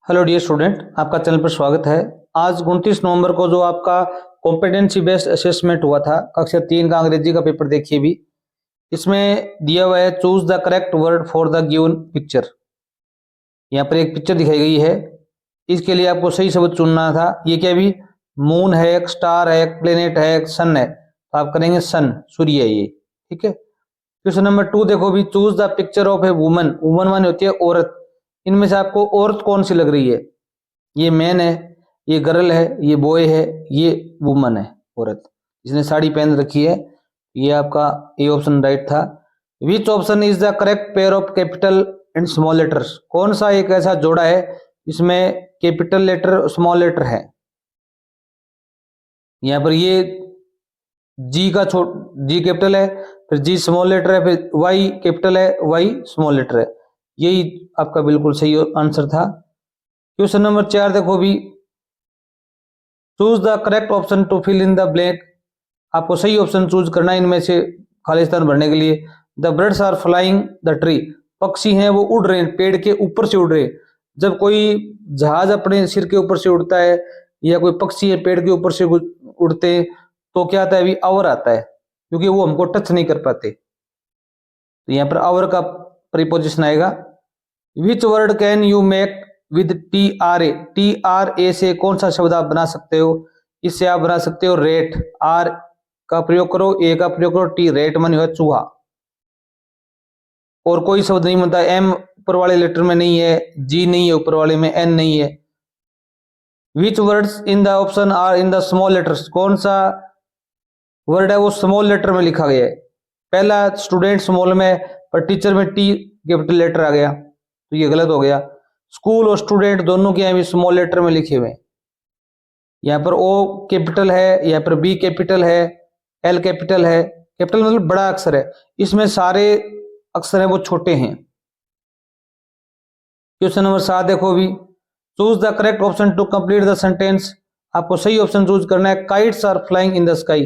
Hello dear student, आपका channel पर स्वागत है। आज 29 नवंबर को जो आपका कॉम्पिटेंसी बेस्ड असेसमेंट हुआ था कक्षा 3 का अंग्रेजी का पेपर, देखिए भी इसमें दिया हुआ है choose the correct word for the given picture. यहाँ पर एक पिक्चर दिखाई गई है, इसके लिए आपको सही शब्द चुनना था। ये क्या भी मून है, एक स्टार है, एक प्लेनेट है, एक सन है, तो आप करेंगे सन, सूर्य है ये। ठीक है। क्वेश्चन नंबर 2 देखो भी, choose the picture of a woman. Woman माने होती है औरत। इनमें से आपको औरत कौन सी लग रही है? ये मैन है, ये गर्ल है, ये बॉय है, ये वुमन है, औरत जिसने साड़ी पहन रखी है। ये आपका ए ऑप्शन राइट था। Which option is the correct pair of capital and small letters? कौन सा एक ऐसा जोड़ा है इसमें कैपिटल लेटर स्मॉल लेटर है? यहाँ पर ये जी का जी कैपिटल है, फिर जी स्मॉल लेटर है, फिर वाई कैपिटल है, वाई स्मॉल लेटर है। यही आपका बिल्कुल सही आंसर था। क्वेश्चन नंबर 4 देखो भी, choose the correct option to fill in the blank. आपको सही ऑप्शन चूज करना है इनमें से खाली स्थान भरने के लिए। The birds are flying the tree. पक्षी हैं वो उड़ रहे हैं, पेड़ के ऊपर से उड़ रहे हैं। जब कोई जहाज अपने सिर के ऊपर से उड़ता है या कोई पक्षी है पेड़ के ऊपर से उड़ते हैं तो क्या आता है? अभी आवर आता है, क्योंकि वो हमको टच नहीं कर पाते। तो यहाँ पर आवर का प्रीपोजिशन आएगा। Which word can you make with T R A? T R A से कौन सा शब्द आप बना सकते हो? इससे आप बना सकते हो रेट। आर का प्रयोग करो, ए का प्रयोग करो, टी रेट मानी हुआ चूहा। और कोई शब्द नहीं बनता। एम ऊपर वाले लेटर में नहीं है, जी नहीं है ऊपर वाले में, एन नहीं है। Which words in the option are in the small letters? कौन सा वर्ड है वो स्मॉल लेटर में लिखा गया है? पहला स्टूडेंट स्मॉल में, पर टीचर में टी कैपिटल लेटर आ गया, तो ये गलत हो गया। स्कूल और स्टूडेंट दोनों के यहाँ भी स्मॉल लेटर में लिखे हुए हैं। यहाँ पर ओ कैपिटल है, यहाँ पर बी कैपिटल है, एल कैपिटल है। कैपिटल मतलब बड़ा अक्षर है, इसमें सारे अक्षर है वो छोटे हैं। क्वेश्चन नंबर 7 देखो भी, choose the correct option to complete the sentence. आपको सही ऑप्शन चूज करना है। Kites are flying in the sky.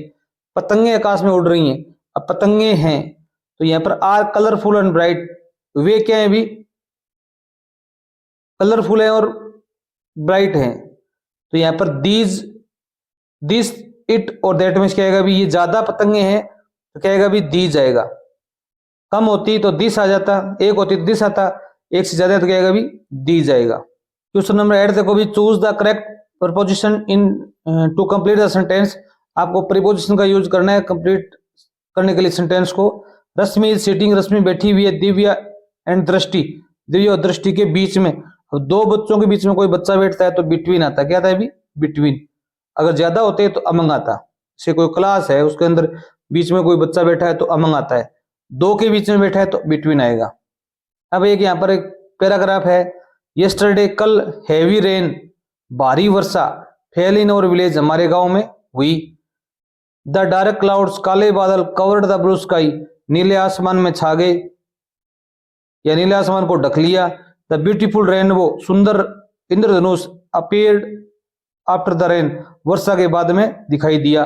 पतंगे आकाश में उड़ रही हैं। अब पतंगे हैं तो यहाँ पर आर कलरफुल एंड ब्राइट। वे क्या है भी? कलरफुल है और ब्राइट है। तो यहाँ पर दीज, दिस, इट और दैट में क्या आएगा भी? ये ज्यादा पतंगे हैं तो क्या आएगा भी? दीज आएगा। कम होती तो दिस आ जाता, एक होती तो दिस आता, एक से ज्यादा तो क्या आएगा भी? दीज आएगा। क्वेश्चन नंबर 8 देखो भी, choose the correct preposition in to complete the sentence. आपको प्रीपोजिशन का यूज करना है कंप्लीट करने के लिए सेंटेंस को। रश्मि इज सिटिंग। रश्मि बैठी हुई है। दिव्या एंड दृष्टि। दिव्या और दृष्टि के बीच में, अब दो बच्चों के बीच में कोई बच्चा बैठता है तो बिटवीन आता है। क्या आता है भी? बिटवीन। अगर ज्यादा होते हैं तो अमंग आता। जैसे कोई क्लास है उसके अंदर बीच में कोई बच्चा बैठा है तो अमंग आता है। दो के बीच में बैठा है तो बिटवीन आएगा। अब एक यहाँ पर एक पैराग्राफ है। यस्टरडे कल हैवी रेन, भारी वर्षा, फेल इन और विलेज, हमारे गांव में हुई। द डार्क क्लाउड्स, काले बादल, कवर्ड द ब्लू स्काई, नीले आसमान में छा गए या नीले आसमान को ढक लिया। द ब्यूटीफुल रेनबो, सुंदर इंद्रधनुष, अपीयर्ड आफ्टर द रेन, वर्षा के बाद में दिखाई दिया।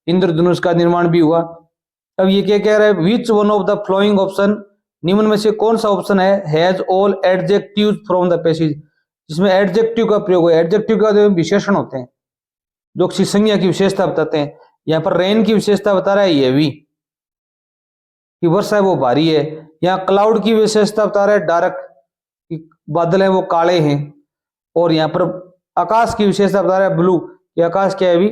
इंद्रधनुष का निर्माण भी हुआ। अब ये क्या कह रहा है? Which one of the flowing option, निम्न में से कौन सा ऑप्शन है, has all adjectives from the passage, जिसमें एडजेक्टिव का प्रयोग है। एडजेक्टिव का विशेषण होते हैं जो किसी संज्ञा की विशेषता बताते हैं। यहाँ पर रेन की विशेषता बता रहा है ये भी कि वर्षा है वो भारी है। यहाँ क्लाउड की विशेषता बता रहा है डार्क, बादल है वो काले हैं। और यहाँ पर आकाश की विशेषता बता रहा है ब्लू, ये आकाश क्या है भी?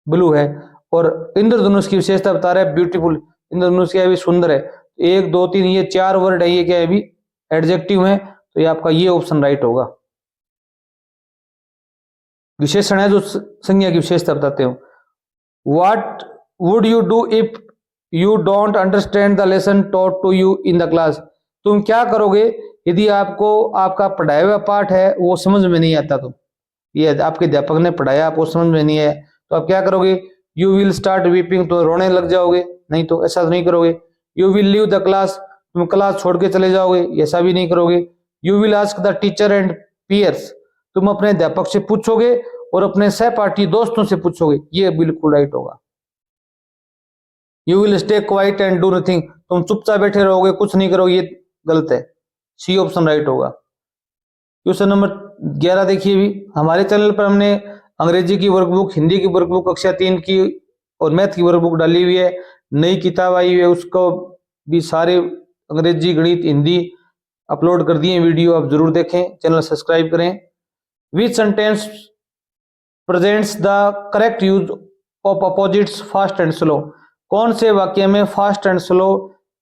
ब्लू है। और इंद्रधनुष की विशेषता बता रहा है ब्यूटीफुल, इंद्रधनुष क्या है भी? सुंदर है। 1 2 3 ये 4 वर्ड है, ये क्या है भी? एडजेक्टिव है। तो ये आपका ये ऑप्शन राइट होगा। विशेषण है जो संज्ञा की विशेषता बताते हो। What would you do if you don't understand the lesson taught to you in the class? तुम क्या करोगे यदि आपको आपका पढ़ाया हुआ पाठ है वो समझ में नहीं आता? तो ये आपके अध्यापक ने पढ़ाया, आपको समझ में नहीं है तो आप क्या करोगे? यू विल स्टार्ट वीपिंग, तो रोने लग जाओगे? नहीं, तो ऐसा नहीं करोगे। You will leave the class, तुम क्लास छोड़ के चले जाओगे? ऐसा भी नहीं करोगे। You will ask the teacher and peers, तुम अपने अध्यापक से पूछोगे और अपने सहपाठी दोस्तों से पूछोगे। ये बिल्कुल राइट होगा। You will stay quiet and do nothing, तुम चुपचाप बैठे रहोगे, कुछ नहीं करोगे, ये गलत है। सी ऑप्शन राइट होगा। क्वेश्चन नंबर 11 देखिए भी, हमारे चैनल पर हमने अंग्रेजी की वर्कबुक, हिंदी की वर्कबुक कक्षा 3 की और मैथ की वर्कबुक डाली हुई है। नई किताब आई हुई है, उसको भी सारे अंग्रेजी, गणित, हिंदी अपलोड कर दिए वीडियो, आप जरूर देखें, चैनल सब्सक्राइब करें। विच sentence presents the correct use of opposites fast and slow? कौन से वाक्य में फास्ट एंड स्लो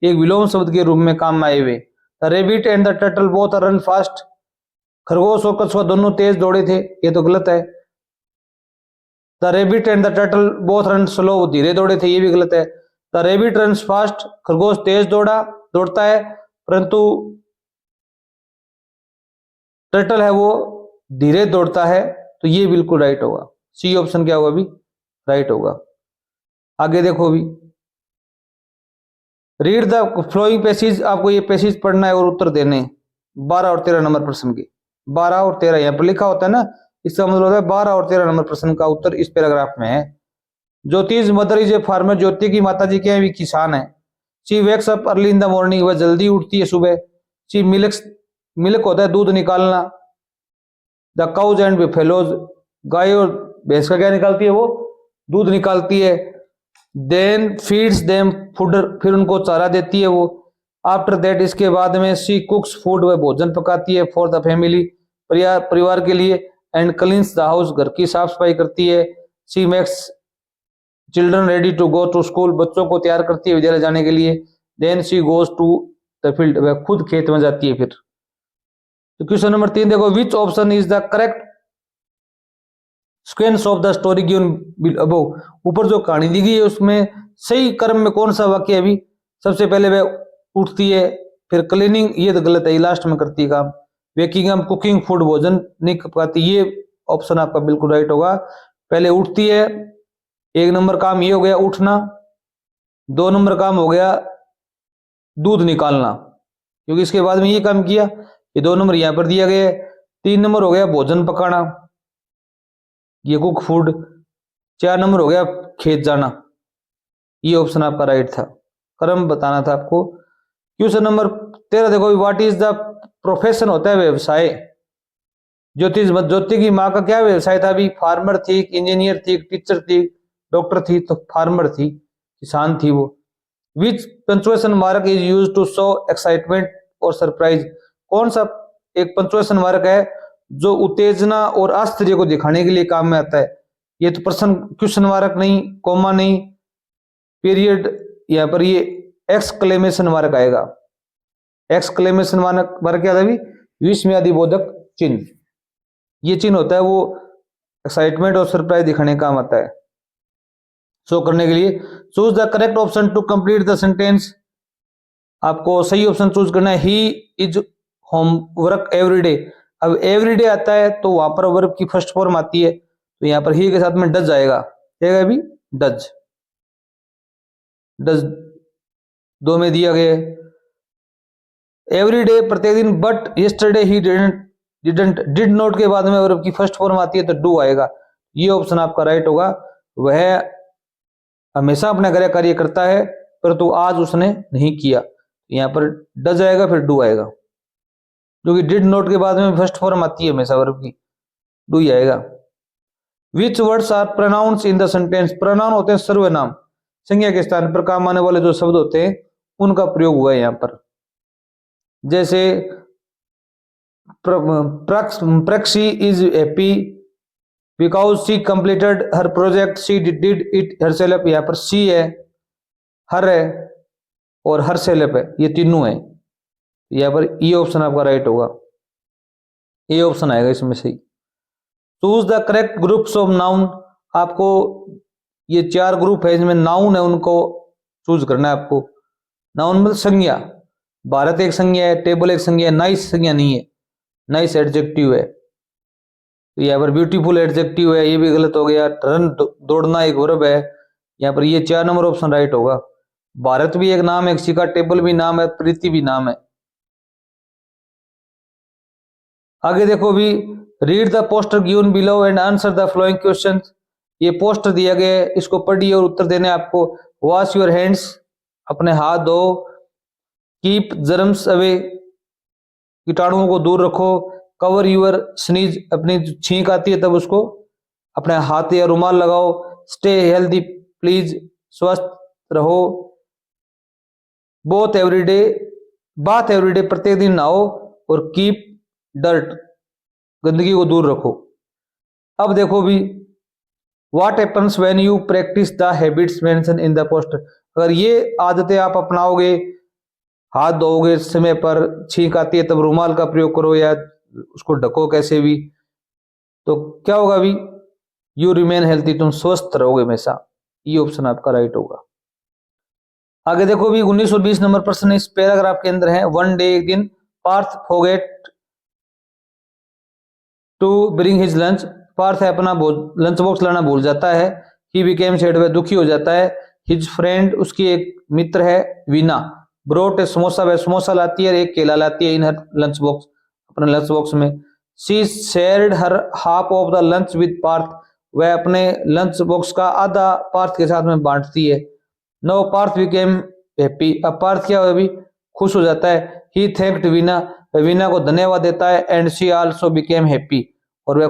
एक विलोम शब्द के रूप में काम में आए हुए? The rebate and the turtle both run fast. खरगोश और कछुआ दोनों तेज दौड़े थे, ये तो गलत है। The rebate and the turtle both run slow, वो धीरे दौड़े थे, ये भी गलत है। द रेबिट रन फास्ट, खरगोश तेज दौड़ता है, परंतु टर्टल है वो धीरे दौड़ता है, तो ये बिल्कुल राइट होगा। सी ऑप्शन क्या होगा अभी? राइट होगा। आगे देखो अभी, रीड द फ्लोइंग पैसेज, आपको ये पैसेज पढ़ना है और उत्तर देने 12 और 13 नंबर प्रश्न के। 12 और 13 यहाँ पर लिखा होता है ना, इसका मतलब होता है 12 और 13 नंबर प्रश्न का उत्तर इस पैराग्राफ में है। ज्योतिष मदर इज ए फार्मर, ज्योति की माता जी क्या है? भी किसान है। She wakes up early in the morning, वह जल्दी उठती है सुबह। शी मिल्क होता है दूध निकालना। द काउज एंड बिफेलोज, गाय और भैंस का क्या निकालती है? वो दूध निकालती है। देन फीड्स देम फूड, फिर उनको चारा देती है वो। आफ्टर दैट, इसके बाद में शी कुक्स फूड, वह भोजन पकाती है। फॉर द फैमिली, परिवार के लिए। एंड क्लीन्स द हाउस, घर की साफ सफाई करती है। She makes children ready to go to school, बच्चों को तैयार करती है विद्यालय जाने के लिए। Then she goes to the field, वह खुद खेत में जाती है फिर। तो क्वेश्चन नंबर 3 देखो, which option is the correct sequence of the story given above? ऊपर जो कहानी दी गई है उसमें सही क्रम में कौन सा वाक्य है? अभी सबसे पहले वह उठती है, फिर क्लीनिंग, ये तो गलत है, ये लास्ट में करती है काम। वेकिंग अप, कुकिंग फूड, भोजन नहीं पकाती, ये ऑप्शन आपका बिल्कुल राइट होगा। पहले उठती है, 1 नंबर काम ये हो गया उठना। 2 नंबर काम हो गया दूध निकालना, क्योंकि इसके बाद में ये काम किया, ये 2 नंबर यहां पर दिया गया है। 3 नंबर हो गया भोजन पकाना, ये कुक फूड। 4 नंबर हो गया खेत जाना, ये ऑप्शन आपका राइट था, क्रम बताना था आपको। क्वेश्चन नंबर 13 देखो, व्हाट इज द प्रोफेशन, होता है व्यवसाय। ज्योति की माँ का क्या व्यवसाय था? अभी फार्मर थी, इंजीनियर थी, टीचर थी, डॉक्टर थी, तो फार्मर थी, किसान थी वो। Which punctuation mark is use to show excitement और सरप्राइज? कौन सा एक पंक्चुएशन मार्क है जो उत्तेजना और आश्चर्य को दिखाने के लिए काम में आता है? ये तो प्रश्न क्वेश्चन मार्क नहीं, कोमा नहीं, पीरियड, यहाँ पर ये एक्सक्लेमेशन मार्क आएगा। एक्सक्लेमेशन मार्क क्या था अभी? विस्मयादिबोधक चिन्ह, ये चिन्ह होता है वो एक्साइटमेंट और सरप्राइज दिखाने काम आता है, शो करने के लिए। Choose the correct option to complete the sentence, आपको सही ऑप्शन चूज करना है। ही इज होमवर्क एवरीडे, अब एवरीडे आता है तो वहां पर वर्ब की फर्स्ट फॉर्म आती है, तो यहां पर ही के साथ में डज आएगा, क्या अभी डज, डज 2 में दिया गया है। एवरीडे प्रत्येक दिन, but yesterday he did not के बाद में वर्ब की फर्स्ट फॉर्म आती है तो डू आएगा, ये ऑप्शन आपका राइट होगा। वह हमेशा अपना गृह कार्य करता है परंतु आज उसने नहीं किया, यहाँ पर डज आएगा फिर डू आएगा, जो कि डिड नॉट के बाद में फर्स्ट फॉर्म आती है हमेशा वर्ब की, डू ही आएगा। Which words are pronouns in the sentence? Pronoun होते हैं सर्वनाम, संज्ञा के स्थान पर काम आने वाले जो शब्द होते हैं उनका प्रयोग हुआ है यहाँ पर। जैसे Prakshi is happy because she completed her project, she did it herself, यहाँ पर शी है, हर है और हरसेल्फ है, ये तीनों है, यहाँ पर ये ऑप्शन आपका राइट होगा, ये ऑप्शन आएगा इसमें सही। Choose the correct groups of noun, आपको ये 4 ग्रुप है इसमें नाउन है उनको चूज करना है आपको। नाउन मतलब संज्ञा, भारत एक संज्ञा है, टेबल एक संज्ञा है, नाइस संज्ञा नहीं है, नाइस एडजेक्टिव है, तो यहाँ पर ब्यूटीफुल एडजेक्टिव है, ये भी गलत हो गया। रन दौड़ना एक वर्ब है, यहाँ पर ये 4 नंबर ऑप्शन राइट होगा। भारत भी एक नाम है, किसी का टेबल भी नाम है, प्रीति भी नाम है। आगे देखो भी, read the poster given below and answer the following question, ये पोस्टर दिया गया है, इसको पढ़िए और उत्तर देने आपको। वॉश योर हैंड्स, अपने हाथ धो। कीप जर्म्स अवे, कीटाणुओं को दूर रखो। कवर यूर स्नीज, अपनी छींक आती है तब उसको अपने हाथ या रुमाल लगाओ। स्टे हेल्दी प्लीज, स्वस्थ रहो। बोथ एवरीडे, बाथ एवरीडे, प्रत्येक दिन नहाओ। और कीप डर्ट, गंदगी को दूर रखो। अब देखो भी, what happens when you practice the habits mention in the poster. अगर ये आदतें आप अपनाओगे, हाथ धोओगे समय पर, छींक आती है तब रुमाल का प्रयोग करो या उसको ढको कैसे भी, तो क्या होगा भी, यू रिमेन हेल्थी, तुम स्वस्थ रहोगे हमेशा। ये ऑप्शन आपका राइट होगा। आगे देखो भी 19 और 20 नंबर प्रश्न इस पैराग्राफ के अंदर है। वन डे, एक दिन, Parth forget to bring his lunch, Parth है अपना लंच बॉक्स लाना भूल जाता है। ही बिकेम सैड, वह दुखी हो जाता है। हिज फ्रेंड, उसकी एक मित्र है वीना, ब्रोट ए समोसा, वह समोसा लाती है, एक केला लाती है इन हर लंच बॉक्स, अपने लंच बॉक्स में। She shared her half of the lunch with Parth, वह अपने लंच बॉक्स का आधा पार्थ के साथ में बांटती है। नो पार्थ बिकेम हैप्पी, अब पार्थ क्या अभी खुश हो जाता है। ही थैंक्ड वीना, वह वीना को धन्यवाद देता है। And she also became happy, और वह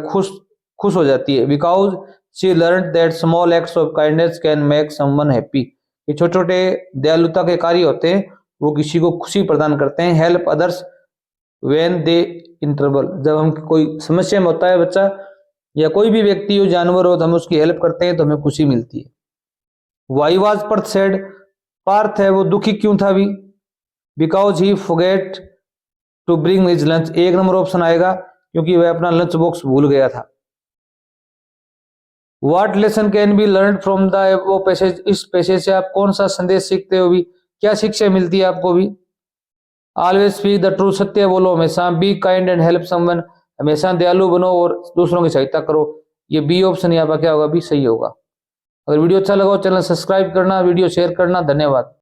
खुश हो जाती है। Because she learn that small acts of kindness can make someone happy, ये छोटे छोटे दयालुता के कार्य होते हैं, वो किसी को खुशी प्रदान करते हैं। Help others when they in trouble, जब हम कोई समस्या में होता है बच्चा या कोई भी व्यक्ति हो, जानवर हो, तो हम उसकी हेल्प करते हैं तो हमें खुशी मिलती है। Why was Parth sad, Parth है वो दुखी क्यों था भी, because he forget to bring his lunch, एक नंबर ऑप्शन आएगा क्योंकि वह अपना लंच बॉक्स भूल गया था। What lesson can be learn from the वो पैसेज, इस पैसेज से आप कौन सा संदेश सीखते हो भी, क्या शिक्षा मिलती है आपको भी। ऑलवेज स्पीक द ट्रूथ, सत्य बोलो हमेशा। Be kind and help someone, हमेशा दयालु बनो और दूसरों की सहायता करो। ये बी ऑप्शन यहाँ पर क्या होगा भी सही होगा। अगर वीडियो अच्छा लगा हो चैनल सब्सक्राइब करना, वीडियो शेयर करना। धन्यवाद।